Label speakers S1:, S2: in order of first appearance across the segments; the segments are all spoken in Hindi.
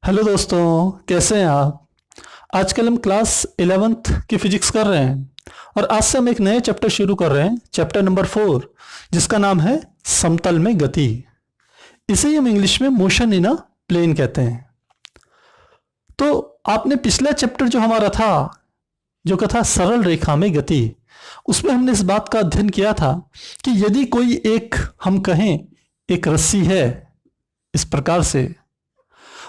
S1: हेलो दोस्तों, कैसे हैं आप। आजकल हम क्लास 11th की फिजिक्स कर रहे हैं और आज से हम एक नए चैप्टर शुरू कर रहे हैं, चैप्टर नंबर 4, जिसका नाम है समतल में गति। इसे ही हम इंग्लिश में मोशन इन अ प्लेन कहते हैं। तो आपने पिछला चैप्टर जो हमारा था, जो कथा सरल रेखा में गति, उसमें हमने इस बात का अध्ययन किया था कि यदि कोई एक, हम कहें एक रस्सी है इस प्रकार से,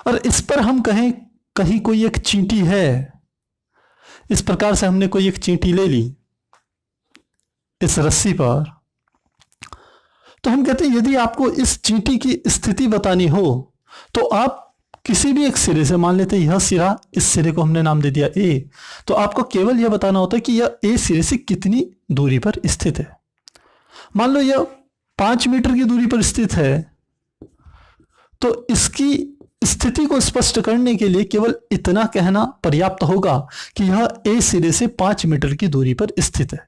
S1: और इस पर हम कहें कहीं कोई एक चींटी है, इस प्रकार से हमने कोई एक चींटी ले ली इस रस्सी पर, तो हम कहते हैं यदि आपको इस चींटी की स्थिति बतानी हो तो आप किसी भी एक सिरे से, मान लेते हैं यह सिरा, इस सिरे को हमने नाम दे दिया ए, तो आपको केवल यह बताना होता है कि यह ए सिरे से कितनी दूरी पर स्थित है। मान लो यह 5 मीटर की दूरी पर स्थित है, तो इसकी स्थिति को स्पष्ट करने के लिए केवल इतना कहना पर्याप्त होगा कि यह ए सिरे से 5 मीटर की दूरी पर स्थित है।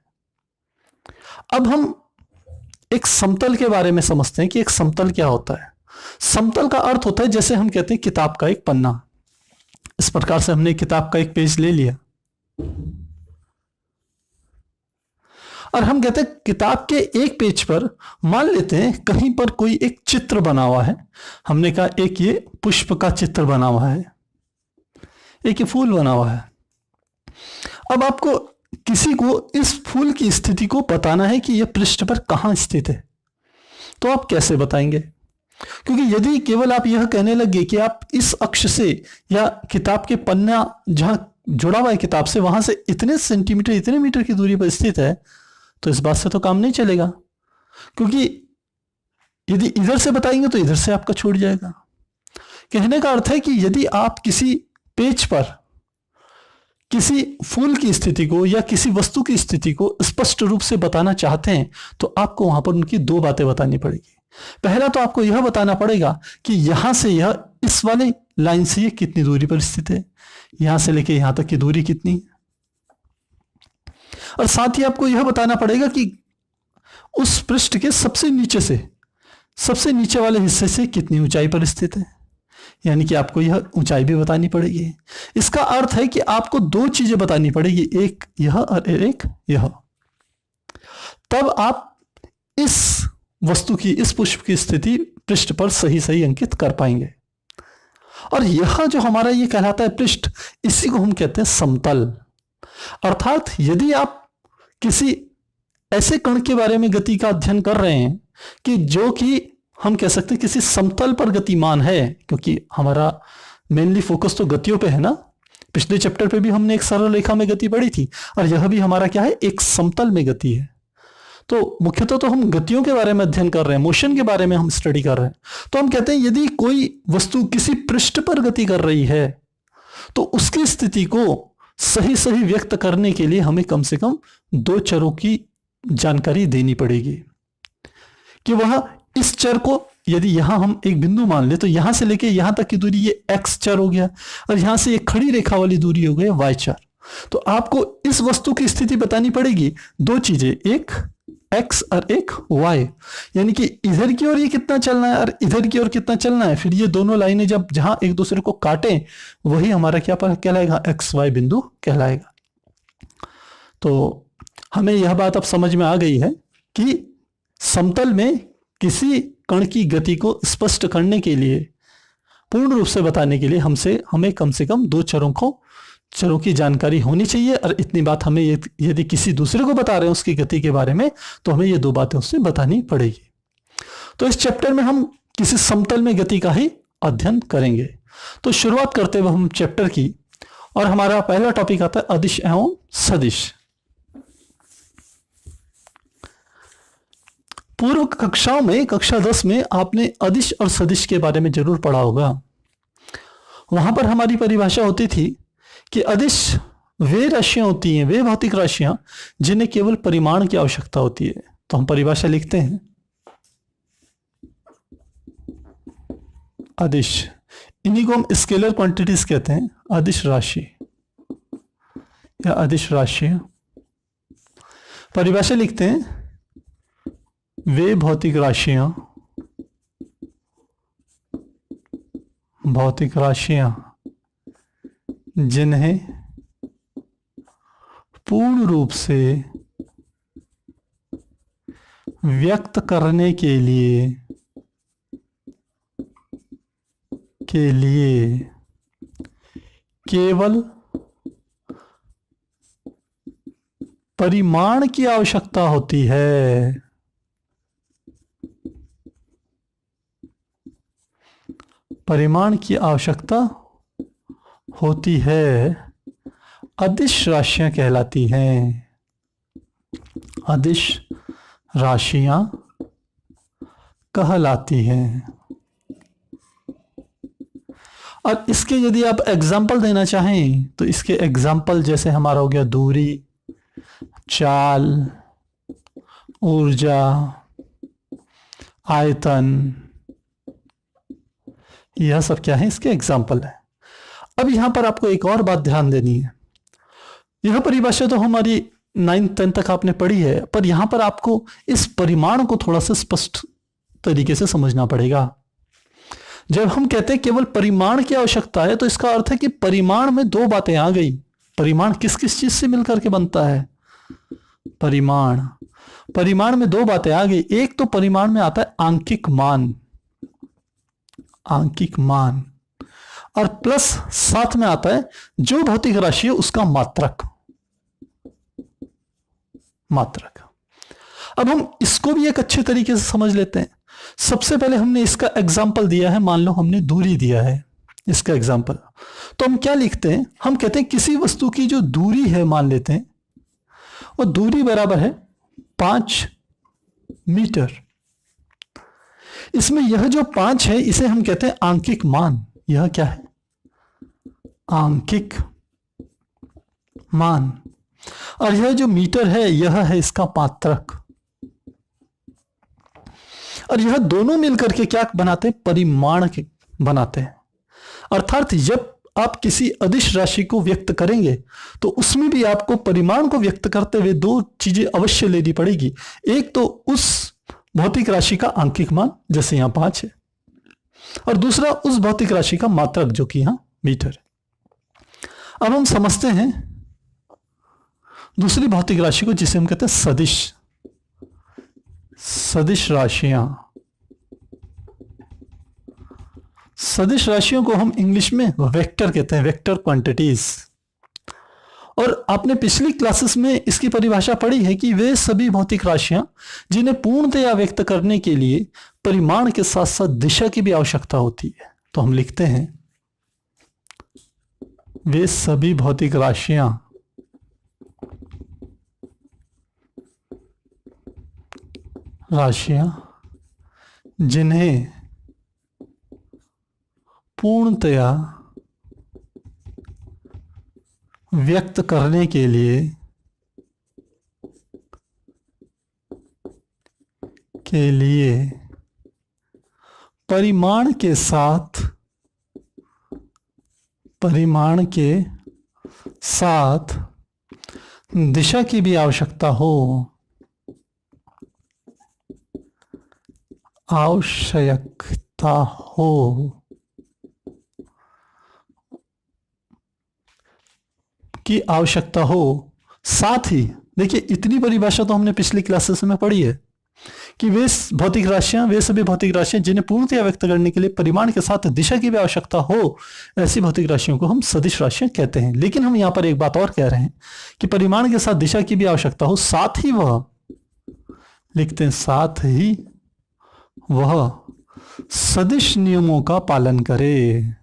S1: अब हम एक समतल के बारे में समझते हैं कि एक समतल क्या होता है। समतल का अर्थ होता है, जैसे हम कहते हैं किताब का एक पन्ना, इस प्रकार से हमने किताब का एक पेज ले लिया और हम कहते हैं किताब के एक पेज पर मान लेते हैं कहीं पर कोई एक चित्र बना हुआ है। हमने कहा एक ये पुष्प का चित्र बना हुआ है, एक ये फूल बना हुआ है। अब आपको किसी को इस फूल की स्थिति को बताना है कि यह पृष्ठ पर कहां स्थित है, तो आप कैसे बताएंगे? क्योंकि यदि केवल आप यह कहने लगे कि आप इस अक्ष से या किताब के पन्ना जहां जुड़ा हुआ है किताब से, वहां से इतने सेंटीमीटर, इतने मीटर की दूरी पर स्थित है, तो इस बात से तो काम नहीं चलेगा। क्योंकि यदि इधर से बताएंगे तो इधर से आपका छूट जाएगा। कहने का अर्थ है कि यदि आप किसी पेज पर किसी फूल की स्थिति को या किसी वस्तु की स्थिति को स्पष्ट रूप से बताना चाहते हैं तो आपको वहां पर उनकी दो बातें बतानी पड़ेगी। पहला तो आपको यह बताना पड़ेगा कि यहां से यह, इस वाले लाइन से यह कितनी दूरी पर स्थित है, यहां से लेके यहां तक की दूरी कितनी है, और साथ ही आपको यह बताना पड़ेगा कि उस पृष्ठ के सबसे नीचे से, सबसे नीचे वाले हिस्से से कितनी ऊंचाई पर स्थित है, यानी कि आपको यह ऊंचाई भी बतानी पड़ेगी। इसका अर्थ है कि आपको दो चीजें बतानी पड़ेगी, एक यह और एक यह। तब आप इस वस्तु की, इस पुष्प की स्थिति पृष्ठ पर सही सही अंकित कर पाएंगे। और यह जो हमारा ये कहलाता है पृष्ठ, इसी को हम कहते हैं समतल। अर्थात यदि आप किसी ऐसे कण के बारे में गति का अध्ययन कर रहे हैं कि जो कि हम कह सकते हैं किसी समतल पर गतिमान है, क्योंकि हमारा मेनली फोकस तो गतियों पे है ना। पिछले चैप्टर पे भी हमने एक सरल रेखा में गति पढ़ी थी और यह भी हमारा क्या है, एक समतल में गति है। तो मुख्यतः तो हम गतियों के बारे में अध्ययन कर रहे हैं, मोशन के बारे में हम स्टडी कर रहे हैं। तो हम कहते हैं यदि कोई वस्तु किसी पृष्ठ पर गति कर रही है तो उसकी स्थिति को सही सही व्यक्त करने के लिए हमें कम से कम दो चरों की जानकारी देनी पड़ेगी कि वह इस चर को, यदि यहां हम एक बिंदु मान ले तो यहां से लेके यहां तक की दूरी ये x चर हो गया और यहां से एक खड़ी रेखा वाली दूरी हो गई y चर। तो आपको इस वस्तु की स्थिति बतानी पड़ेगी, दो चीजें, एक x और एक y, यानी कि इधर की ओर ये कितना चलना है और इधर की ओर कितना चलना है। फिर ये दोनों लाइनें जब जहां एक दूसरे को काटें वही हमारा क्या कहलाएगा, XY बिंदु कहलाएगा। तो हमें यह बात अब समझ में आ गई है कि समतल में किसी कण की गति को स्पष्ट करने के लिए, पूर्ण रूप से बताने के लिए हमें कम से कम दो चरों की जानकारी होनी चाहिए। और इतनी बात हमें यदि किसी दूसरे को बता रहे हैं उसकी गति के बारे में, तो हमें ये दो बातें उससे बतानी पड़ेगी। तो इस चैप्टर में हम किसी समतल में गति का ही अध्ययन करेंगे। तो शुरुआत करते हुए हम चैप्टर की, और हमारा पहला टॉपिक आता है अदिश एवं सदिश। पूर्व कक्षाओं में, कक्षा 10 में आपने अदिश और सदिश के बारे में जरूर पढ़ा होगा। वहां पर हमारी परिभाषा होती थी कि अदिश वे राशियां होती हैं, वे भौतिक राशियां जिन्हें केवल परिमाण की आवश्यकता होती है। तो हम परिभाषा लिखते हैं, अदिश, इन्हीं को हम स्केलर क्वांटिटीज कहते हैं, अदिश राशि या अदिश राशि। परिभाषा लिखते हैं, वे भौतिक राशियां भौतिक राशियां जिन्हें पूर्ण रूप से व्यक्त करने के लिए केवल परिमाण की आवश्यकता होती है। परिमाण की आवश्यकता होती है, अदिश राशियां कहलाती हैं। अदिश राशियां कहलाती हैं। और इसके यदि आप एग्जाम्पल देना चाहें तो इसके एग्जाम्पल जैसे हमारा हो गया दूरी, चाल, ऊर्जा, आयतन, यह सब क्या है, इसके एग्जाम्पल है। अब यहां पर आपको एक और बात ध्यान देनी है। यह परिभाषा तो हमारी 9th-10th तक आपने पढ़ी है, पर यहां पर आपको इस परिमाण को थोड़ा सा स्पष्ट तरीके से समझना पड़ेगा। जब हम कहते हैं केवल परिमाण की आवश्यकता है, तो इसका अर्थ है कि परिमाण में दो बातें आ गई। परिमाण किस किस चीज से मिलकर के बनता है? परिमाण में दो बातें आ गई। एक तो परिमाण में आता है आंकिक मान, और प्लस साथ में आता है जो भौतिक राशि है उसका मात्रक। अब हम इसको भी एक अच्छे तरीके से समझ लेते हैं। सबसे पहले हमने इसका एग्जाम्पल दिया है, मान लो हमने दूरी दिया है, इसका एग्जाम्पल। तो हम क्या लिखते हैं? हम कहते हैं किसी वस्तु की जो दूरी है, मान लेते हैं वो दूरी बराबर है 5 मीटर। इसमें यह जो 5 है इसे हम कहते हैं आंकिक मान। यह क्या है? आंकिक मान। और यह जो मीटर है यह है इसका मात्रक। और यह दोनों मिलकर के क्या बनाते हैं? परिमाण के बनाते हैं। अर्थात जब आप किसी अदिश राशि को व्यक्त करेंगे तो उसमें भी आपको परिमाण को व्यक्त करते हुए दो चीजें अवश्य लेनी पड़ेगी। एक तो उस भौतिक राशि का आंकिक मान, जैसे यहां 5 है, और दूसरा उस भौतिक राशि का मात्रक, जो कि यहां मीटर है। अब हम समझते हैं दूसरी भौतिक राशि को, जिसे हम कहते हैं सदिश राशियां। सदिश राशियों को हम इंग्लिश में वेक्टर कहते हैं, वेक्टर क्वांटिटीज। और आपने पिछली क्लासेस में इसकी परिभाषा पढ़ी है कि वे सभी भौतिक राशियां जिन्हें पूर्णतया व्यक्त करने के लिए परिमाण के साथ साथ दिशा की भी आवश्यकता होती है। तो हम लिखते हैं वे सभी भौतिक राशियां जिन्हें पूर्णतया व्यक्त करने के लिए परिमाण के साथ दिशा की भी आवश्यकता हो। साथ ही देखिए, इतनी परिभाषा तो हमने पिछली क्लासेस में पढ़ी है कि वे सभी भौतिक राशियां जिन्हें पूर्णतया व्यक्त करने के लिए परिमाण के साथ दिशा की भी आवश्यकता हो, ऐसी भौतिक राशियों को हम सदिश राशियां कहते हैं। लेकिन हम यहां पर एक बात और कह रहे हैं कि परिमाण के साथ दिशा की भी आवश्यकता हो, साथ ही वह सदिश नियमों का पालन करे।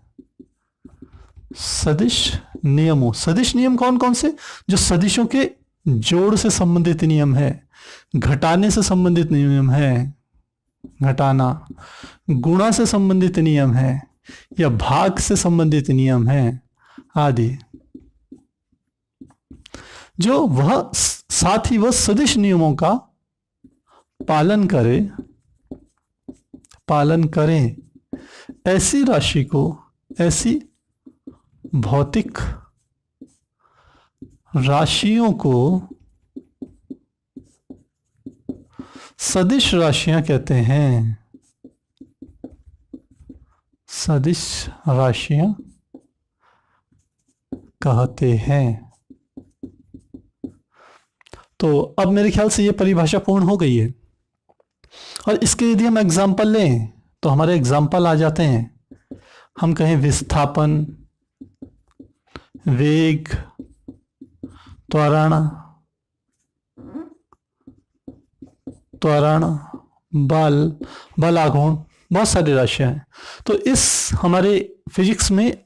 S1: सदिश नियम कौन कौन से? जो सदिशों के जोड़ से संबंधित नियम है, घटाने से संबंधित नियम है, घटाना, गुणा से संबंधित नियम है, या भाग से संबंधित नियम है आदि। साथ ही वह सदिश नियमों का पालन करें। ऐसी भौतिक राशियों को सदिश राशियां कहते हैं। सदिश राशियां कहते हैं। तो अब मेरे ख्याल से ये परिभाषा पूर्ण हो गई है। और इसके यदि हम एग्जाम्पल लें तो हमारे एग्जाम्पल आ जाते हैं। हम कहें विस्थापन, वेग, त्वरण, बल आघूर्ण, बहुत सारी राशियां हैं। तो इस हमारे फिजिक्स में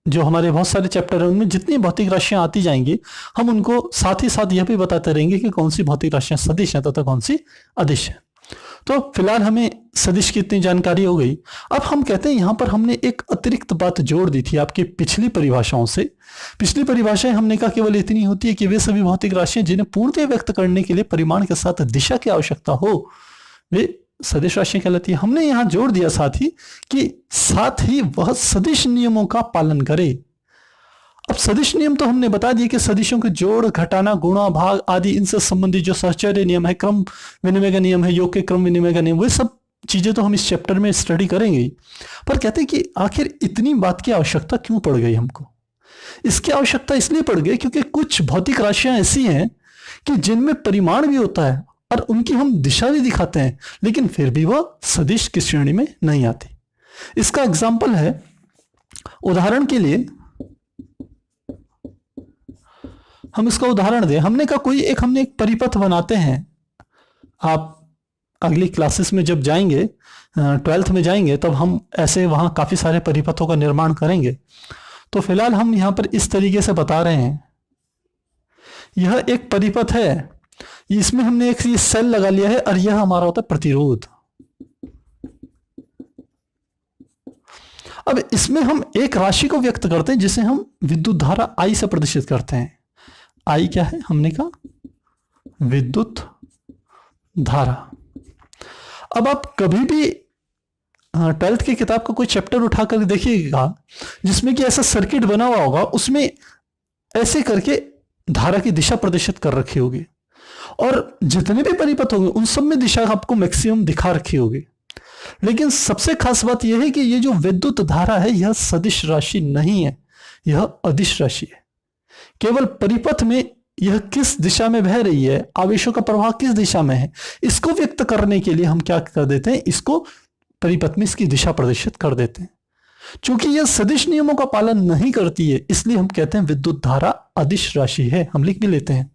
S1: जो हमारे बहुत सारे चैप्टर हैं उनमें जितनी भौतिक राशियां आती जाएंगी, हम उनको साथ ही साथ यह भी बताते रहेंगे कि कौन सी भौतिक राशियां सदिश हैं तथा कौन सी अदिश हैं। तो फिलहाल हमें सदिश की इतनी जानकारी हो गई। अब हम कहते हैं यहां पर हमने एक अतिरिक्त बात जोड़ दी थी आपकी पिछली परिभाषाओं से। पिछली परिभाषाएं हमने कहा केवल इतनी होती है कि वे सभी भौतिक राशियां जिन्हें पूर्णतः व्यक्त करने के लिए परिमाण के साथ दिशा की आवश्यकता हो वे सदिश राशियां कहलाती है। हमने यहां जोड़ दिया साथ ही वह सदिश नियमों का पालन करे। अब सदिश नियम तो हमने बता दिए कि सदिशों के जोड़, घटाना, गुणा, भाग आदि इनसे संबंधित जो सहचर्य नियम है, क्रम विनिमय का नियम है, योग के क्रम विनिमय का नियम, वे सब चीजें तो हम इस चैप्टर में स्टडी करेंगे। पर कहते हैं कि आखिर इतनी बात की आवश्यकता क्यों पड़ गई हमको? इसकी आवश्यकता इसलिए पड़ गई क्योंकि कुछ भौतिक राशियां ऐसी हैं कि जिनमें परिमाण भी होता है और उनकी हम दिशा भी दिखाते हैं, लेकिन फिर भी वह सदिश की श्रेणी में नहीं आती। इसका एग्जाम्पल है, उदाहरण के लिए हम इसका उदाहरण दें। हमने कहा हमने एक परिपथ बनाते हैं। आप अगली क्लासेस में जब जाएंगे, 12th में जाएंगे, तब हम ऐसे वहां काफी सारे परिपथों का निर्माण करेंगे। तो फिलहाल हम यहां पर इस तरीके से बता रहे हैं, यह एक परिपथ है, इसमें हमने एक सेल लगा लिया है और यह हमारा होता है प्रतिरोध। अब इसमें हम एक राशि को व्यक्त करते हैं जिसे हम विद्युत धारा I से प्रदर्शित करते हैं। I क्या है? हमने कहा विद्युत धारा। अब आप कभी भी 12th की किताब का कोई चैप्टर उठाकर देखिएगा जिसमें कि ऐसा सर्किट बना हुआ होगा, उसमें ऐसे करके धारा की दिशा प्रदर्शित कर रखी होगी और जितने भी परिपथ होंगे उन सब में दिशा आपको मैक्सिमम दिखा रखी होगी। लेकिन सबसे खास बात यह है कि ये जो विद्युत धारा है यह सदिश राशि नहीं है, यह अदिश राशि है। केवल परिपथ में यह किस दिशा में बह रही है, आवेशों का प्रवाह किस दिशा में है, इसको व्यक्त करने के लिए हम क्या कर देते हैं, इसको परिपथ में इसकी दिशा प्रदर्शित कर देते हैं। चूंकि यह सदिश नियमों का पालन नहीं करती है, इसलिए हम कहते हैं विद्युत धारा अदिश राशि है। हम लिख भी लेते हैं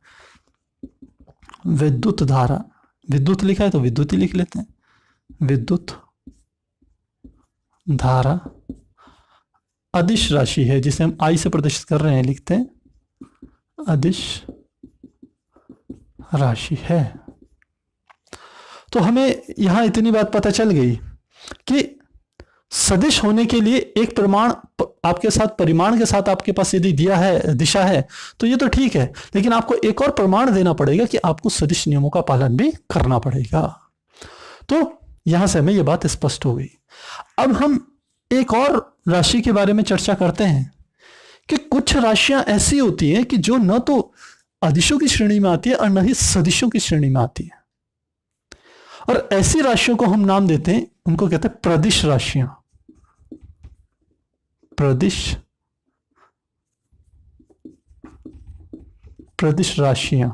S1: विद्युत धारा, विद्युत लिखा है तो विद्युत ही लिख लेते हैं, विद्युत धारा अदिश राशि है, जिसे हम I से प्रदर्शित कर रहे हैं, लिखते हैं अदिश राशि है। तो हमें यहां इतनी बात पता चल गई कि सदिश होने के लिए एक प्रमाण आपके साथ, परिमाण के साथ आपके पास यदि दिया है, दिशा है, तो ये तो ठीक है, लेकिन आपको एक और प्रमाण देना पड़ेगा कि आपको सदिश नियमों का पालन भी करना पड़ेगा। तो यहां से हमें यह बात स्पष्ट हो गई। अब हम एक और राशि के बारे में चर्चा करते हैं कि कुछ राशियां ऐसी होती हैं कि जो न तो अदिशों की श्रेणी में आती है और न ही सदिशों की श्रेणी में आती है। और ऐसी राशियों को हम नाम देते हैं, उनको कहते हैं प्रदिश राशियां। प्रदिश राशियां,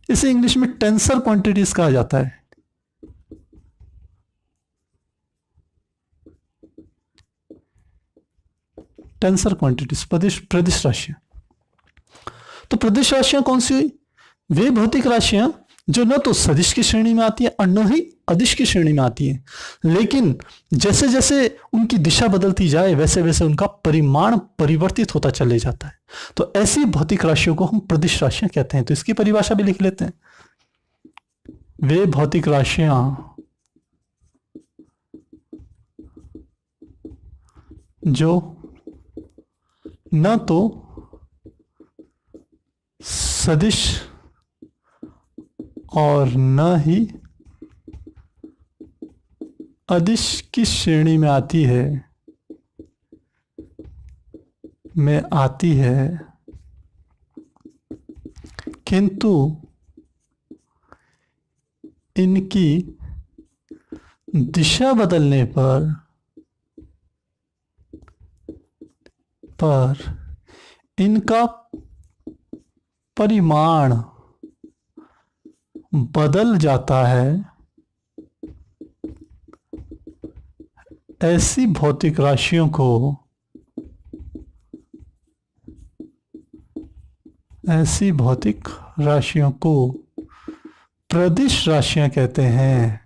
S1: इसे इंग्लिश में टेंसर क्वांटिटीज कहा जाता है। टेंसर क्वांटिटीज, प्रदिश राशियां। तो प्रदिश राशियां कौन सी हुई? वे भौतिक राशियां जो न तो सदिश की श्रेणी में आती है और न ही अदिश की श्रेणी में आती है, लेकिन जैसे जैसे उनकी दिशा बदलती जाए वैसे वैसे उनका परिमाण परिवर्तित होता चले जाता है। तो ऐसी भौतिक राशियों को हम प्रदिश राशियां कहते हैं। तो इसकी परिभाषा भी लिख लेते हैं, वे भौतिक राशियां जो न तो सदिश और न ही अदिश की श्रेणी में आती है, किंतु इनकी दिशा बदलने पर इनका परिमाण बदल जाता है, ऐसी भौतिक राशियों को प्रदिश राशियां कहते हैं।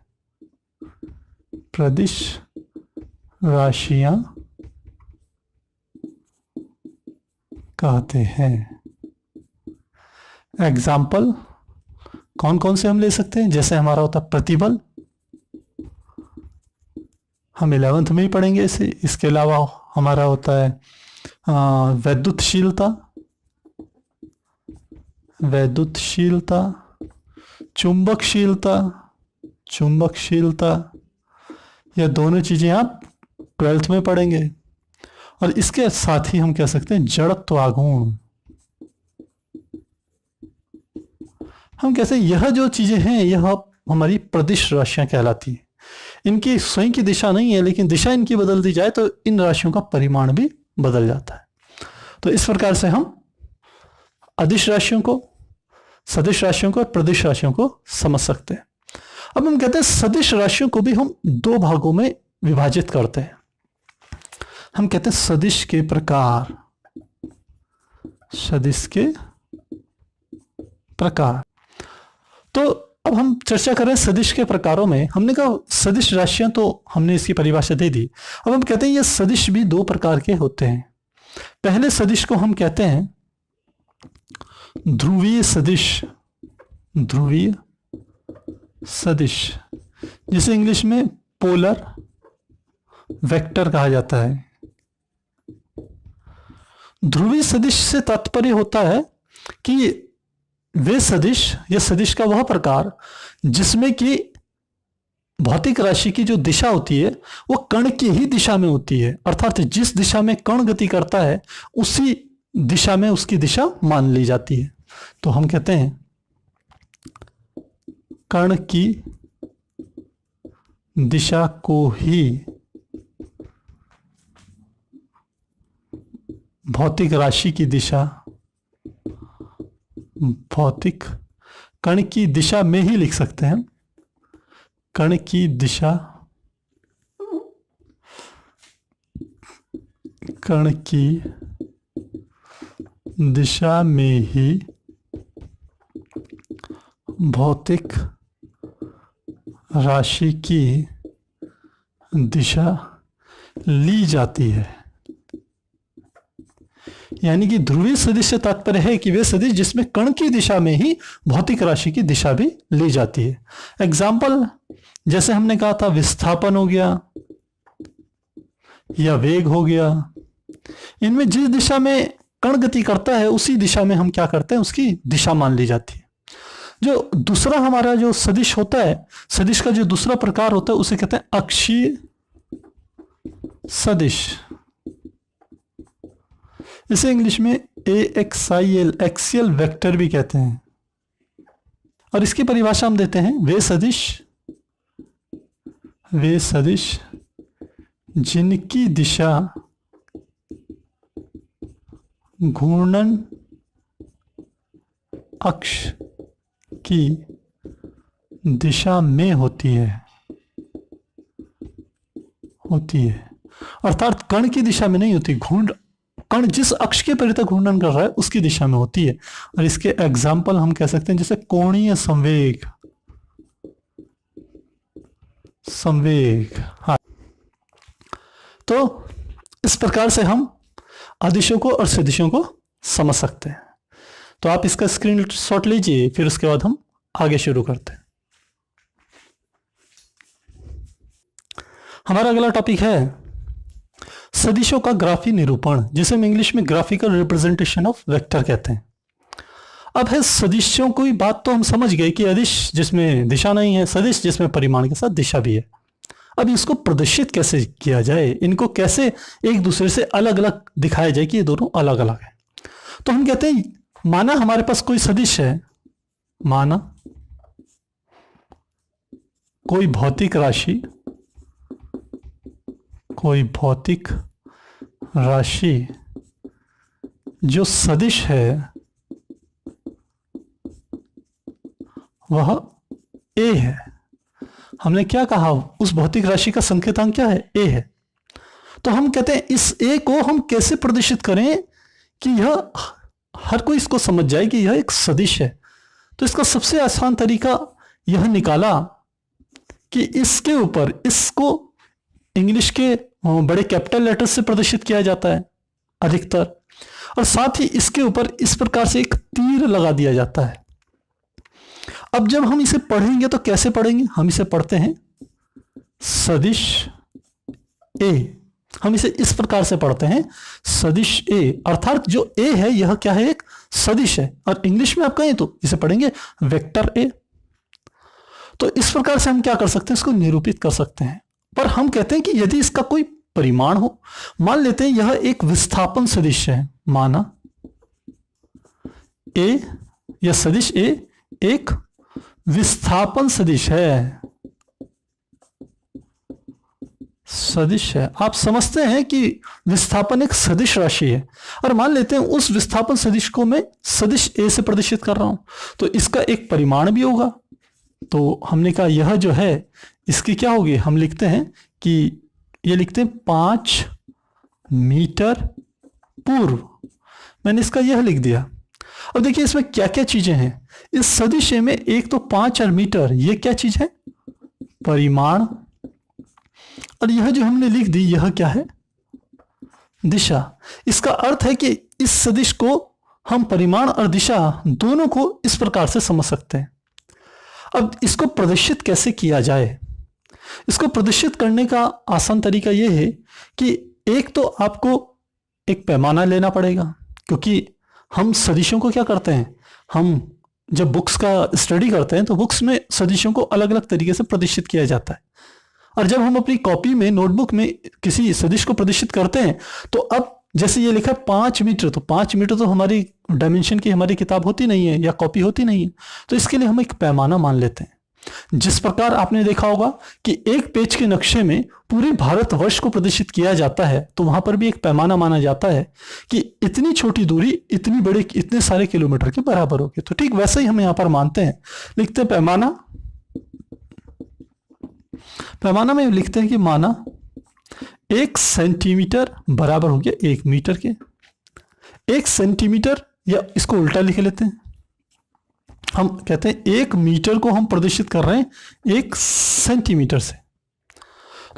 S1: प्रदिश राशियां कहते हैं। एग्जाम्पल कौन कौन से हम ले सकते हैं? जैसे हमारा होता है प्रतिबल, हम 11th में ही पढ़ेंगे इसे। इसके अलावा हमारा होता है वैद्युतशीलता, चुंबकशीलता, यह दोनों चीजें आप 12th में पढ़ेंगे। और इसके साथ ही हम कह सकते हैं जड़त्व आघूर्ण। हम कहते हैं यह जो चीजें हैं यह हमारी प्रदिश राशियां कहलाती हैं। इनकी स्वयं की दिशा नहीं है, लेकिन दिशा इनकी बदल दी जाए तो इन राशियों का परिमाण भी बदल जाता है। तो इस प्रकार से हम अदिश राशियों को, सदिश राशियों को और प्रदिश राशियों को समझ सकते हैं। अब हम कहते हैं सदिश राशियों को भी हम दो भागों में विभाजित करते हैं। हम कहते हैं सदिश के प्रकार। तो अब हम चर्चा करें सदिश के प्रकारों में। हमने कहा सदिश राशियां तो हमने इसकी परिभाषा दे दी। अब हम कहते हैं ये सदिश भी दो प्रकार के होते हैं। पहले सदिश को हम कहते हैं ध्रुवीय सदिश, जिसे इंग्लिश में पोलर वेक्टर कहा जाता है। ध्रुवीय सदिश से तात्पर्य होता है कि वे सदिश या सदिश का वह प्रकार जिसमें कि भौतिक राशि की जो दिशा होती है वो कण की ही दिशा में होती है। अर्थात जिस दिशा में कण गति करता है उसी दिशा में उसकी दिशा मान ली जाती है। तो हम कहते हैं कण की दिशा को ही भौतिक राशि की दिशा, भौतिक कण की दिशा में ही लिख सकते हैं। कण की दिशा, कण की दिशा में ही भौतिक राशि की दिशा ली जाती है। यानी कि ध्रुवीय सदिश से तात्पर्य है कि वे सदिश जिसमें कण की दिशा में ही भौतिक राशि की दिशा भी ली जाती है। एग्जाम्पल जैसे हमने कहा था विस्थापन हो गया या वेग हो गया। इनमें जिस दिशा में कण गति करता है उसी दिशा में हम क्या करते हैं, उसकी दिशा मान ली जाती है। जो दूसरा हमारा जो सदिश होता है, सदिश का जो दूसरा प्रकार होता है उसे कहते हैं अक्षीय सदिश। इसे इंग्लिश में AXIL एक्सियल वेक्टर भी कहते हैं। और इसकी परिभाषा हम देते हैं वे सदिश जिनकी दिशा घूर्णन अक्ष की दिशा में होती है। अर्थात कण की दिशा में नहीं होती, कण जिस अक्ष के परितः घूर्णन कर रहा है उसकी दिशा में होती है। और इसके एग्जाम्पल हम कह सकते हैं जैसे कोणीय संवेग। हाँ, तो इस प्रकार से हम अदिशों को और सदिशों को समझ सकते हैं। तो आप इसका स्क्रीनशॉट लीजिए, फिर उसके बाद हम आगे शुरू करते हैं। हमारा अगला टॉपिक है सदिशों का ग्राफी निरूपण, जिसे हम इंग्लिश में ग्राफिकल रिप्रेजेंटेशन ऑफ वेक्टर कहते हैं। अब है सदिशों की बात तो हम समझ गए कि अदिश जिसमें दिशा नहीं है, सदिश जिसमें परिमाण के साथ दिशा भी है। अब इसको प्रदर्शित कैसे किया जाए, इनको कैसे एक दूसरे से अलग अलग दिखाया जाए कि ये दोनों अलग अलग है। तो हम कहते हैं माना हमारे पास कोई सदिश है, माना कोई भौतिक राशि कोई भौतिक राशि जो सदिश है वह ए है। हमने क्या कहा, उस भौतिक राशि का संकेतांक क्या है, ए है। तो हम कहते हैं इस ए को हम कैसे प्रदर्शित करें कि यह हर कोई इसको समझ जाए कि यह एक सदिश है। तो इसका सबसे आसान तरीका यह निकाला कि इसके ऊपर, इसको इंग्लिश के बड़े कैपिटल लेटर से प्रदर्शित किया जाता है अधिकतर, और साथ ही इसके ऊपर इस प्रकार से एक तीर लगा दिया जाता है। अब जब हम इसे पढ़ेंगे तो कैसे पढ़ेंगे, हम इसे पढ़ते हैं सदिश ए। हम इसे इस प्रकार से पढ़ते हैं सदिश ए, अर्थात जो ए है यह क्या है, एक सदिश है। और इंग्लिश में आप कहें तो इसे पढ़ेंगे वेक्टर ए। तो इस प्रकार से हम क्या कर सकते हैं, इसको निरूपित कर सकते हैं। पर हम कहते हैं कि यदि इसका कोई परिमाण हो, मान लेते हैं यह एक विस्थापन सदिश है, माना ए, यह सदिश ए एक विस्थापन सदिश है, सदिश है। आप समझते हैं कि विस्थापन एक सदिश राशि है, और मान लेते हैं उस विस्थापन सदिश को मैं सदिश ए से प्रदर्शित कर रहा हूं, तो इसका एक परिमाण भी होगा। तो हमने कहा यह जो है इसकी क्या होगी, हम लिखते हैं कि ये लिखते हैं 5 मीटर पूर्व। मैंने इसका यह लिख दिया। अब देखिए इसमें क्या क्या चीजें हैं इस सदिश में, एक तो 5 और मीटर, ये क्या चीज है, परिमाण। और यह जो हमने लिख दी यह क्या है, दिशा। इसका अर्थ है कि इस सदिश को हम परिमाण और दिशा दोनों को इस प्रकार से समझ सकते हैं। अब इसको प्रदर्शित कैसे किया जाए, इसको प्रदर्शित करने का आसान तरीका यह है कि एक तो आपको एक पैमाना लेना पड़ेगा, क्योंकि हम सदिशों को क्या करते हैं, हम जब बुक्स का स्टडी करते हैं तो बुक्स में सदिशों को अलग अलग तरीके से प्रदर्शित किया जाता है। और जब हम अपनी कॉपी में, नोटबुक में किसी सदिश को प्रदर्शित करते हैं तो अब जैसे ये लिखा है 5 मीटर, तो 5 मीटर तो हमारी डायमेंशन की हमारी किताब होती नहीं है या कॉपी होती नहीं है, तो इसके लिए हम एक पैमाना मान लेते हैं। जिस प्रकार आपने देखा होगा कि एक पेज के नक्शे में पूरे भारतवर्ष को प्रदर्शित किया जाता है, तो वहां पर भी एक पैमाना माना जाता है कि इतनी छोटी दूरी इतनी बड़े, इतने सारे किलोमीटर के बराबर होगी। तो ठीक वैसे ही हम यहां पर मानते हैं, लिखते हैं पैमाना। पैमाना में लिखते हैं कि माना 1 सेंटीमीटर बराबर हो गया 1 मीटर के। 1 सेंटीमीटर, या इसको उल्टा लिख लेते हैं, हम कहते हैं 1 मीटर को हम प्रदर्शित कर रहे हैं 1 सेंटीमीटर से।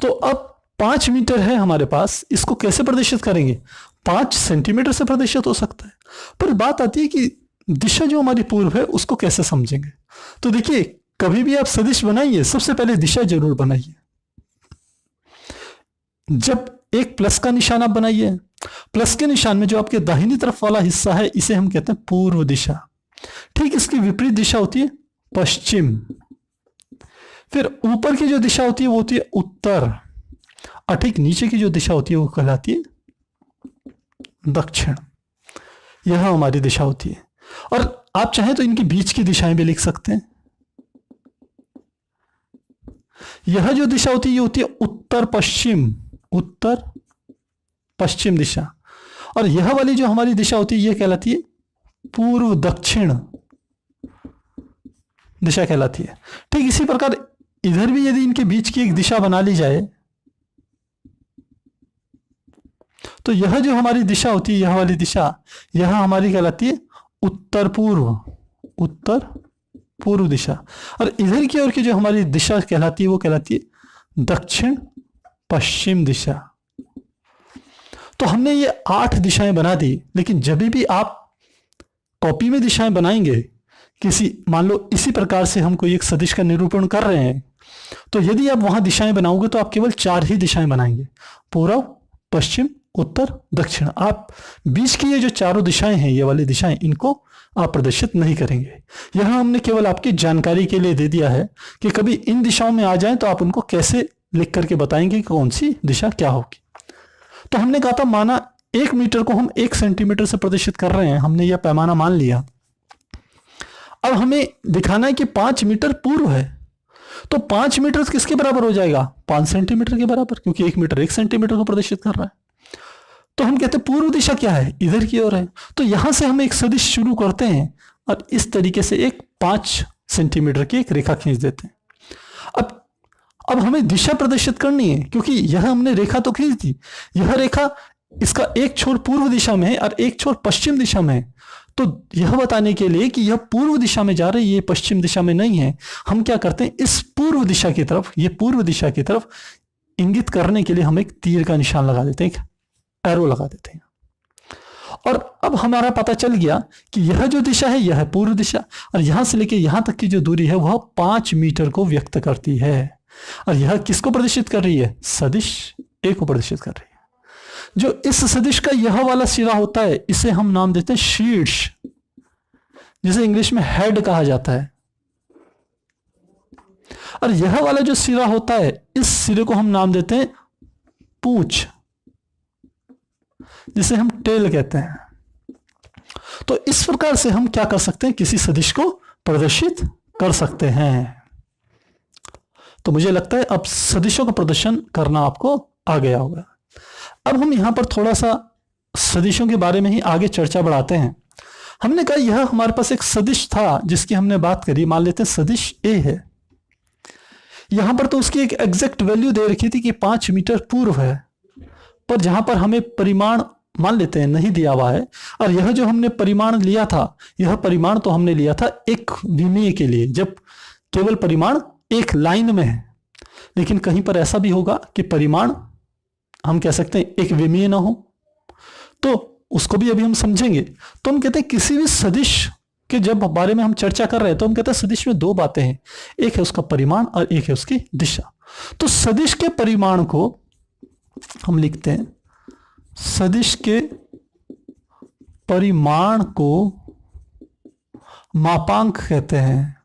S1: तो अब 5 मीटर है हमारे पास, इसको कैसे प्रदर्शित करेंगे, 5 सेंटीमीटर से प्रदर्शित हो सकता है। पर बात आती है कि दिशा जो हमारी पूर्व है उसको कैसे समझेंगे। तो देखिए कभी भी आप सदिश बनाइए, सबसे पहले दिशा जरूर बनाइए। जब एक प्लस का निशान आप बनाइए, प्लस के निशान में जो आपके दाहिनी तरफ वाला हिस्सा है इसे हम कहते हैं पूर्व दिशा। ठीक इसकी विपरीत दिशा होती है पश्चिम। फिर ऊपर की जो दिशा होती है वो होती है उत्तर, और ठीक नीचे की जो दिशा होती है वो कहलाती है दक्षिण। यह हमारी दिशा होती है। और आप चाहें तो इनकी बीच की दिशाएं भी लिख सकते हैं। यह जो दिशा होती है ये होती है उत्तर पश्चिम, उत्तर पश्चिम दिशा। और यह वाली जो हमारी दिशा होती है ये कहलाती है पूर्व दक्षिण दिशा कहलाती है। ठीक इसी प्रकार इधर भी यदि इनके बीच की एक दिशा बना ली जाए तो यह जो हमारी दिशा होती है, यह वाली दिशा, यह हमारी कहलाती है उत्तर पूर्व, उत्तर पूर्व दिशा। और इधर की ओर की जो हमारी दिशा कहलाती है वो कहलाती है दक्षिण पश्चिम दिशा। तो हमने ये 8 दिशाएं बना दी। लेकिन जब भी आप कॉपी में दिशाएं बनाएंगे, किसी मान लो इसी प्रकार से हम कोई एक सदिश का निरूपण कर रहे हैं, तो यदि आप वहां दिशाएं बनाओगे तो आप केवल 4 ही दिशाएं बनाएंगे, पूर्व पश्चिम उत्तर दक्षिण। आप बीच की ये जो चारों दिशाएं हैं, ये वाली दिशाएं, इनको आप प्रदर्शित नहीं करेंगे। यह हमने केवल आपकी जानकारी के लिए दे दिया है कि कभी इन दिशाओं में आ जाएं तो आप उनको कैसे लिख करके बताएंगे कि कौन सी दिशा क्या होगी। तो हमने कहा था माना 1 मीटर को हम 1 सेंटीमीटर से प्रदर्शित कर रहे हैं, हमने यह पैमाना मान लिया। अब हमें दिखाना है कि 5 मीटर पूर्व है, तो 5 मीटर किसके बराबर हो जाएगा? 5 सेंटीमीटर के बराबर, क्योंकि 1 मीटर 1 सेंटीमीटर को प्रदर्शित कर रहा है। तो हम कहते हैं पूर्व दिशा क्या है? इधर की ओर है। तो यहां से हम एक सदिश शुरू करते हैं और इस तरीके से एक 5 सेंटीमीटर की एक रेखा खींच देते हैं। अब हमें दिशा प्रदर्शित करनी है, क्योंकि यह हमने रेखा तो खींच दी, यह रेखा इसका एक छोर पूर्व दिशा में है और एक छोर पश्चिम दिशा में है। तो यह बताने के लिए कि यह पूर्व दिशा में जा रही है, ये पश्चिम दिशा में नहीं है, हम क्या करते हैं, इस पूर्व दिशा की तरफ, ये पूर्व दिशा की तरफ इंगित करने के लिए हम एक तीर का निशान लगा देते हैं, एक एरो लगा देते हैं। और अब हमारा पता चल गया कि यह जो दिशा है यह है पूर्व दिशा, और यहां से लेकर यहां तक की जो दूरी है वह 5 मीटर को व्यक्त करती है। और यह किसको प्रदर्शित कर रही है? सदिश ए को प्रदर्शित कर रही है। जो इस सदिश का यह वाला सिरा होता है इसे हम नाम देते हैं शीर्ष, जिसे इंग्लिश में हेड कहा जाता है। और यह वाला जो सिरा होता है इस सिरे को हम नाम देते हैं पूंछ, जिसे हम टेल कहते हैं। तो इस प्रकार से हम क्या कर सकते हैं, किसी सदिश को प्रदर्शित कर सकते हैं। तो मुझे लगता है अब सदिशों का प्रदर्शन करना आपको आ गया होगा। अब हम यहां पर थोड़ा सा सदिशों के बारे में ही आगे चर्चा बढ़ाते हैं। हमने कहा यह हमारे पास एक सदिश था जिसकी हमने बात करी, मान लेते हैं सदिश ए है। यहां पर तो उसकी एक एग्जैक्ट वैल्यू दे रखी थी कि 5 मीटर पूर्व है, पर जहां पर हमें परिमाण मान लेते हैं नहीं दिया हुआ है। और यह जो हमने परिमाण लिया था, यह परिमाण तो हमने लिया था एक विमीय के लिए, जब केवल परिमाण एक लाइन में है। लेकिन कहीं पर ऐसा भी होगा कि परिमाण हम कह सकते हैं एक विमीय ना हो, तो उसको भी अभी हम समझेंगे। तो हम कहते हैं किसी भी सदिश के जब बारे में हम चर्चा कर रहे हैं तो हम कहते हैं सदिश में 2 बातें हैं, एक है उसका परिमाण और एक है उसकी दिशा। तो सदिश के परिमाण को हम लिखते हैं, सदिश के परिमाण को मापांक कहते हैं।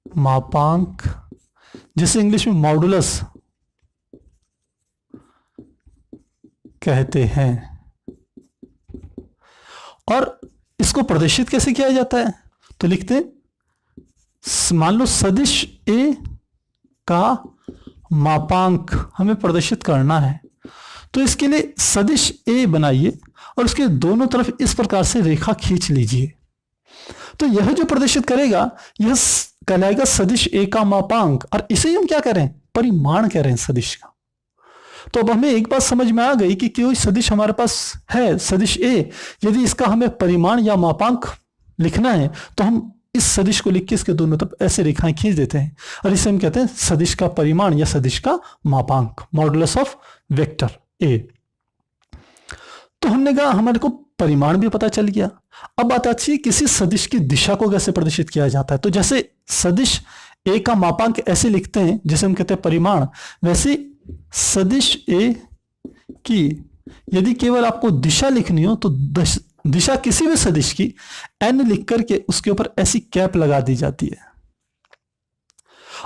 S1: मापांक, जिसे इंग्लिश में मॉडुलस कहते हैं। और इसको प्रदर्शित कैसे किया जाता है? तो लिखते हैं, मान लो सदिश ए का मापांक हमें प्रदर्शित करना है, तो इसके लिए सदिश ए बनाइए और उसके दोनों तरफ इस प्रकार से रेखा खींच लीजिए। तो यह जो प्रदर्शित करेगा यह कहलाएगा सदिश ए का मापांक, और इसे हम क्या कह रहे हैं, परिमाण कह रहे हैं सदिश का। तो अब हमें एक बात समझ में आ गई कि कोई सदिश हमारे पास है सदिश ए, यदि इसका हमें परिमाण या मापांक लिखना है तो हम इस सदिश को लिख के इसके दोनों तरफ ऐसे रेखाएं खींच देते हैं, और इसे हम कहते हैं सदिश का परिमाण या सदिश का मापांक, मॉडुलस ऑफ वेक्टर ए। तो हमने कहा हमारे को परिमाण भी पता चल गया। अब बात आती है किसी सदिश की दिशा को कैसे प्रदर्शित किया जाता है। तो जैसे सदिश ए का मापांक ऐसे लिखते हैं जिसे हम कहते हैं परिमाण, वैसे सदिश ए की यदि केवल आपको दिशा लिखनी हो तो दिशा किसी भी सदिश की एन लिख करके उसके ऊपर ऐसी कैप लगा दी जाती है।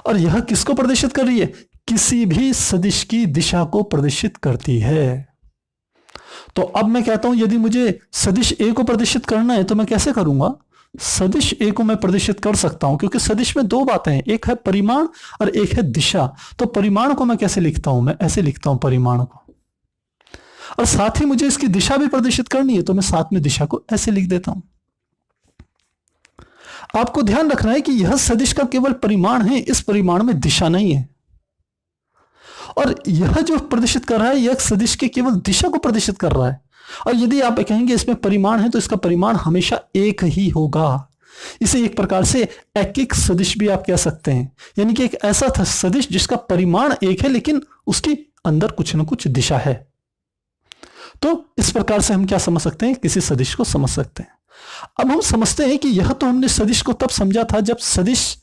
S1: और यह किसको प्रदर्शित कर रही है? किसी भी सदिश की दिशा को प्रदर्शित करती है। तो अब मैं कहता हूं यदि मुझे सदिश ए को प्रदर्शित करना है तो मैं कैसे करूंगा? सदिश ए को मैं प्रदर्शित कर सकता हूं, क्योंकि सदिश में 2 बातें हैं, एक है परिमाण और एक है दिशा। तो परिमाण को मैं कैसे लिखता हूं? मैं ऐसे लिखता हूं परिमाण को, और साथ ही मुझे इसकी दिशा भी प्रदर्शित करनी है तो मैं साथ में दिशा को ऐसे लिख देता हूं। आपको ध्यान रखना है कि यह सदिश का केवल परिमाण है, इस परिमाण में दिशा नहीं है। और यह जो प्रदर्शित कर रहा है यह सदिश के केवल दिशा को प्रदर्शित कर रहा है। और यदि आप कहेंगे इसमें परिमाण है तो इसका परिमाण हमेशा एक ही होगा। इसे एक प्रकार से एकिक सदिश भी आप कह सकते हैं, यानी कि एक ऐसा सदिश जिसका परिमाण एक है लेकिन उसके अंदर कुछ न कुछ दिशा है। तो इस प्रकार से हम क्या समझ सकते हैं, किसी सदिश को समझ सकते हैं। अब हम समझते हैं कि यह तो हमने सदिश को तब समझा था जब सदिश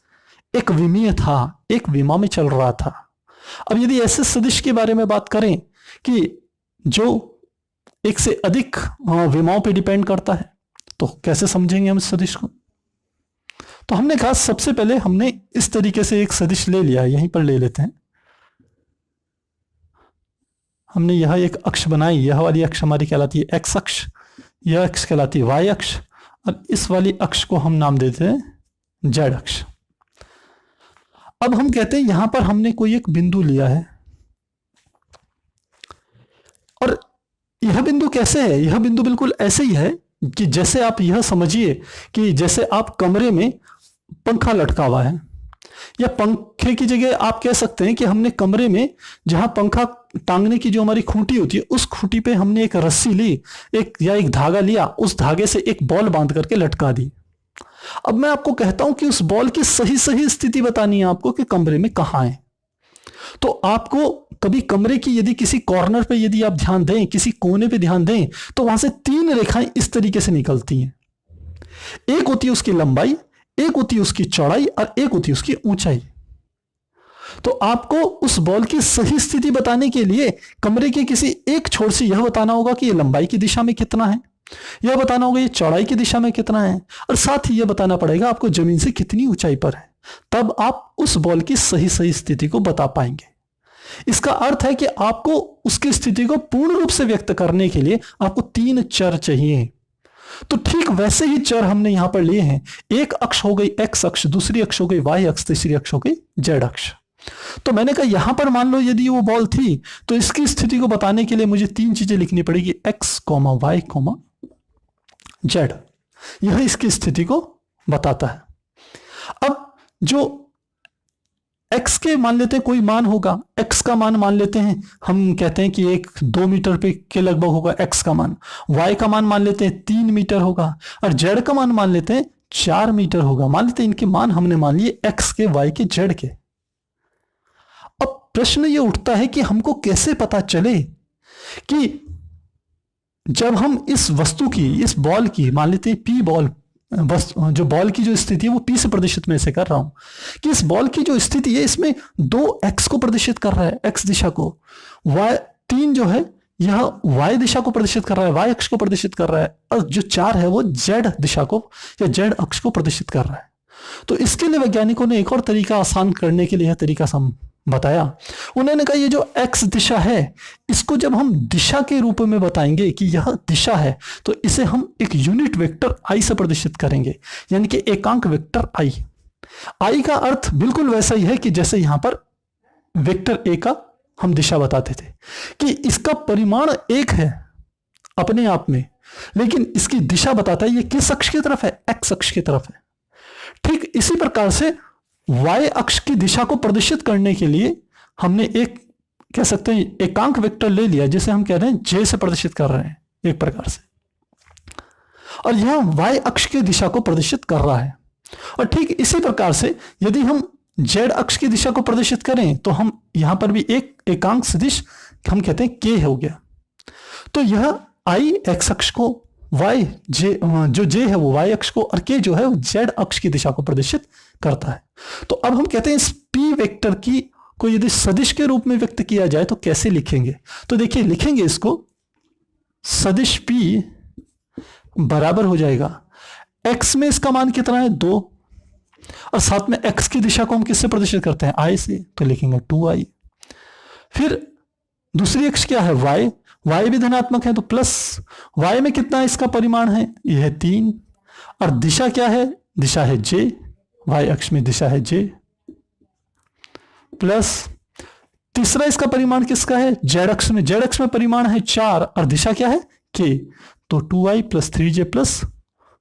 S1: एक विमीय था, एक विमा में चल रहा था। अब यदि ऐसे सदिश के बारे में बात करें कि जो एक से अधिक विमाओं पे डिपेंड करता है, तो कैसे समझेंगे हम इस सदिश को? तो हमने कहा सबसे पहले हमने इस तरीके से एक सदिश ले लिया, यहीं पर ले लेते हैं। हमने यह एक अक्ष बनाई, यह वाली अक्ष हमारी कहलाती है एक्स अक्ष, यह अक्ष कहलाती है वाई अक्ष, और इस वाली अक्ष को हम नाम देते हैं जेड अक्ष। अब हम कहते हैं यहां पर हमने कोई एक बिंदु लिया है, और यह बिंदु कैसे है? यह बिंदु बिल्कुल ऐसे ही है कि जैसे आप यह समझिए कि जैसे आप कमरे में पंखा लटका हुआ है, या पंखे की जगह आप कह सकते हैं कि हमने कमरे में जहां पंखा टांगने की जो हमारी खूंटी होती है, उस खूंटी पे हमने एक रस्सी ली, एक धागा लिया, उस धागे से एक बॉल बांध करके लटका दी। अब मैं आपको कहता हूं कि उस बॉल की सही सही स्थिति बतानी है आपको कि कमरे में कहां है। तो आपको कभी कमरे की यदि किसी कॉर्नर पे यदि आप ध्यान दें, किसी कोने पे ध्यान दें, तो वहां से 3 रेखाएं इस तरीके से निकलती हैं। एक होती है उसकी लंबाई, एक होती है उसकी चौड़ाई, और एक होती है उसकी ऊंचाई। तो आपको उस बॉल की सही स्थिति बताने के लिए कमरे के किसी एक छोर से यह बताना होगा कि यह लंबाई की दिशा में कितना है, यह बताना होगा ये चौड़ाई की दिशा में कितना है, और साथ ही यह बताना पड़ेगा आपको जमीन से कितनी ऊंचाई पर है। तब आप उस बॉल की सही सही स्थिति को बता पाएंगे। इसका अर्थ है कि आपको उसकी स्थिति को पूर्ण रूप से व्यक्त करने के लिए आपको 3 चर चाहिए। तो ठीक वैसे ही चर हमने यहां पर लिए हैं। एक अक्ष हो गई एक्स अक्ष, दूसरी अक्ष हो गई वाई अक्ष, तीसरी अक्ष हो गई जेड अक्ष। तो मैंने कहा यहां पर मान लो यदि वो बॉल थी, तो इसकी स्थिति को बताने के लिए मुझे 3 चीजें लिखनी पड़ेगी, X comma Y comma Z. यह इसकी स्थिति को बताता है। अब जो x के मान लेते हैं कोई मान होगा, x का मान मान लेते हैं, हम कहते हैं कि 2 मीटर पे के लगभग होगा x का मान, y का मान लेते हैं 3 मीटर होगा, और z का मान लेते हैं 4 मीटर होगा। मान लेते हैं इनके मान हमने मान लिए x के, y के, z के। अब प्रश्न ये उठता है कि हमको कैसे पता चले कि जब हम इस वस्तु की, इस बॉल की, मान लेते हैं p बॉल, बस जो बॉल की जो स्थिति है वो p से प्रदर्शित में से कर रहा हूं, कि इस बॉल की जो स्थिति है इसमें 2x को प्रदर्शित कर रहा है, x दिशा को, y3 जो है यह y दिशा को प्रदर्शित कर रहा है, y अक्ष को प्रदर्शित कर रहा है, और जो 4 है वो z दिशा को या z अक्ष को प्रदर्शित कर रहा है। तो इसके लिए वैज्ञानिकों ने एक और तरीका आसान करने के लिए यह तरीका बताया। उन्होंने कहा ये जो x दिशा है इसको जब हम दिशा के रूप में बताएंगे कि यह दिशा है, तो इसे हम एक यूनिट वेक्टर i से प्रदर्शित करेंगे, यानी कि एकांक वेक्टर i। i का अर्थ बिल्कुल वैसा ही है कि जैसे यहां पर वेक्टर a का हम दिशा बताते थे, कि इसका परिमाण 1 है अपने आप में, लेकिन इसकी दिशा बताता है ये किस अक्ष की तरफ है, x अक्ष की तरफ है। ठीक इसी प्रकार से y अक्ष की दिशा को प्रदर्शित करने के लिए हमने एक कह सकते हैं एकांक वेक्टर ले लिया, जिसे हम कह रहे हैं j से प्रदर्शित कर रहे हैं एक प्रकार से, और यह y अक्ष की दिशा को प्रदर्शित कर रहा है। और ठीक इसी प्रकार से यदि हम z अक्ष की दिशा को प्रदर्शित करें तो हम यहां पर भी एक एकांक सदिश हम कहते हैं k हो गया। तो यह i x अक्ष को, y j जो j है वो y अक्ष को, और k जो है वो z अक्ष की दिशा को प्रदर्शित करता है। तो अब हम कहते हैं इस p वेक्टर की को यदि सदिश के रूप में व्यक्त किया जाए तो कैसे लिखेंगे? तो देखिए लिखेंगे इसको, सदिश p बराबर हो जाएगा x में इसका मान कितना है 2, और साथ में x की दिशा को हम किससे प्रदर्शित करते हैं i से, तो लिखेंगे 2i। फिर दूसरी अक्ष क्या है y, y भी धनात्मक है तो प्लस, y में कितना इसका परिमाण है, यह है 3, और दिशा क्या है, दिशा है j, y अक्ष में दिशा है j, प्लस तीसरा इसका परिमाण किसका है, z अक्ष में, z अक्ष में परिमाण है 4 और दिशा क्या है k, तो 2i plus 3j plus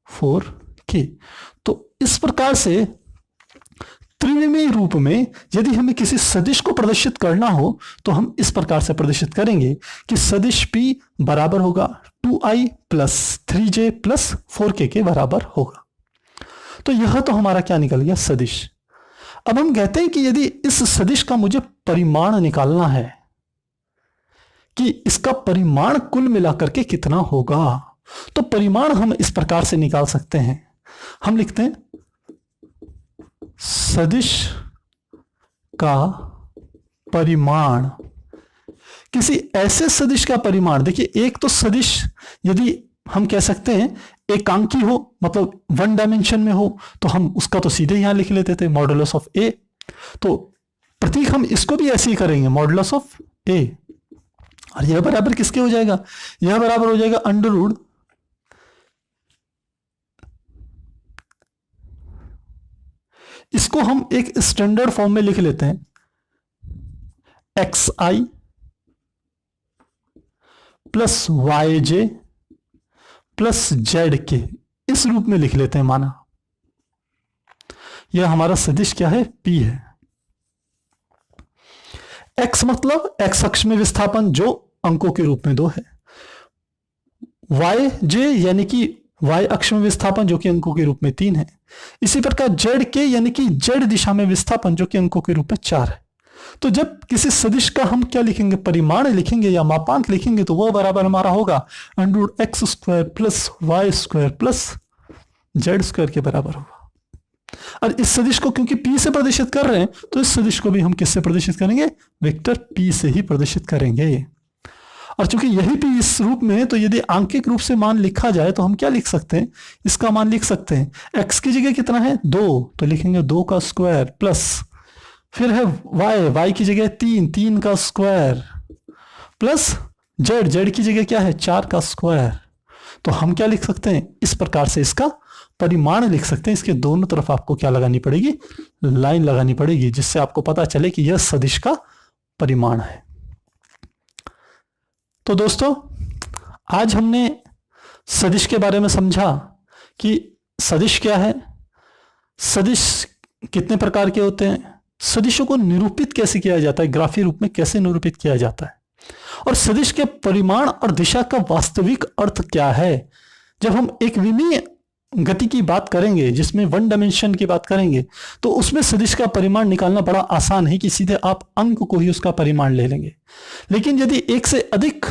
S1: 4k। तो इस प्रकार से त्रिविमीय रूप में यदि हमें किसी सदिश को प्रदर्शित करना हो तो हम इस प्रकार से प्रदर्शित करेंगे कि सदिश p बराबर होगा 2i plus 3j plus 4k के बराबर होगा। तो यह तो हमारा क्या निकल गया, सदिश। अब हम कहते हैं कि यदि इस सदिश का मुझे परिमाण निकालना है कि इसका परिमाण कुल मिलाकर के कितना होगा, तो परिमाण हम इस प्रकार से निकाल सकते हैं। हम लिखते हैं सदिश का परिमाण, किसी ऐसे सदिश का परिमाण। देखिए एक तो सदिश यदि हम कह सकते हैं एकांकी हो, मतलब 1 डायमेंशन में हो, तो हम उसका तो सीधे यहां लिख लेते थे मॉडुलस ऑफ ए। तो प्रतीक हम इसको भी ऐसे ही करेंगे, मॉडुलस ऑफ ए, और यह बराबर किसके हो जाएगा, यह बराबर हो जाएगा अंडर रूट इसको हम एक स्टैंडर्ड फॉर्म में लिख लेते हैं, xi plus yj plus zk, इस रूप में लिख लेते हैं। माना यह हमारा सदिश क्या है, p है। x मतलब x अक्ष में विस्थापन जो अंकों के रूप में 2 है, yj यानी कि y अक्ष में विस्थापन जो कि अंकों के रूप में 3 है। इसी प्रकार zk यानी कि z दिशा में विस्थापन जो कि अंकों के रूप में 4 है। तो जब किसी सदिश का हम क्या लिखेंगे, परिमाण लिखेंगे या मापांक लिखेंगे, तो वह बराबर हमारा होगा √x² plus y² plus z² के बराबर होगा। और इस सदिश को क्योंकि p से प्रदर्शित कर रहे हैं, तो इस सदिश को भी हम किससे प्रदर्शित करेंगे, वेक्टर p से ही प्रदर्शित करेंगे। और चूंकि यही p इस रूप में है, तो यदि आंकिक रूप से मान लिखा जाए तो हम क्या लिख सकते हैं, इसका मान लिख सकते हैं x की जगह कितना है 2, तो लिखेंगे 2 का स्क्वायर प्लस फिर है y की जगह 3 का स्क्वायर प्लस z की जगह क्या है 4 का स्क्वायर। तो हम क्या लिख सकते हैं, इस प्रकार से इसका परिमाण लिख सकते हैं। इसके दोनों तरफ आपको क्या लगानी पड़ेगी, लाइन लगानी पड़ेगी, जिससे आपको पता चले कि यह सदिश का परिमाण है। तो दोस्तों आज हमने सदिश के बारे में समझा कि सदिश क्या है, सदिश कितने प्रकार के होते हैं, सदिशों को निरूपित कैसे किया जाता है, ग्राफीय रूप में कैसे निरूपित किया जाता है, और सदिश के परिमाण और दिशा का वास्तविक अर्थ क्या है। जब हम एक विमीय गति की बात करेंगे, जिसमें 1 डायमेंशन की बात करेंगे, तो उसमें सदिश का परिमाण निकालना बड़ा आसान है कि सीधे आप अंक को ही उसका परिमाण ले लेंगे। लेकिन यदि एक से अधिक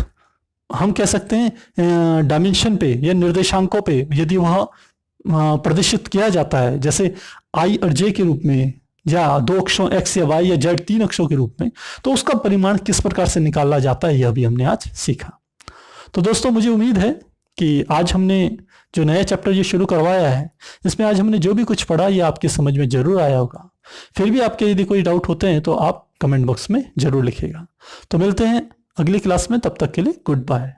S1: हम कह सकते हैं डायमेंशन पे या निर्देशांकों पे यदि वह प्रदर्शित किया जाता है, जैसे i और j के रूप में, या 2 अक्षों x या y या z 3 अक्षों के रूप में, तो उसका परिमाण किस प्रकार से निकाला जाता है, यह भी हमने आज सीखा। तो दोस्तों मुझे उम्मीद है कि आज हमने जो नया चैप्टर ये शुरू करवाया है, इसमें आज हमने जो भी कुछ पढ़ा ये आपके समझ में जरूर आया होगा। फिर भी आपके यदि कोई डाउट होते हैं तो आप कमेंट बॉक्स में जरूर लिखिएगा। तो मिलते हैं अगली क्लास में, तब तक के लिए गुड बाय।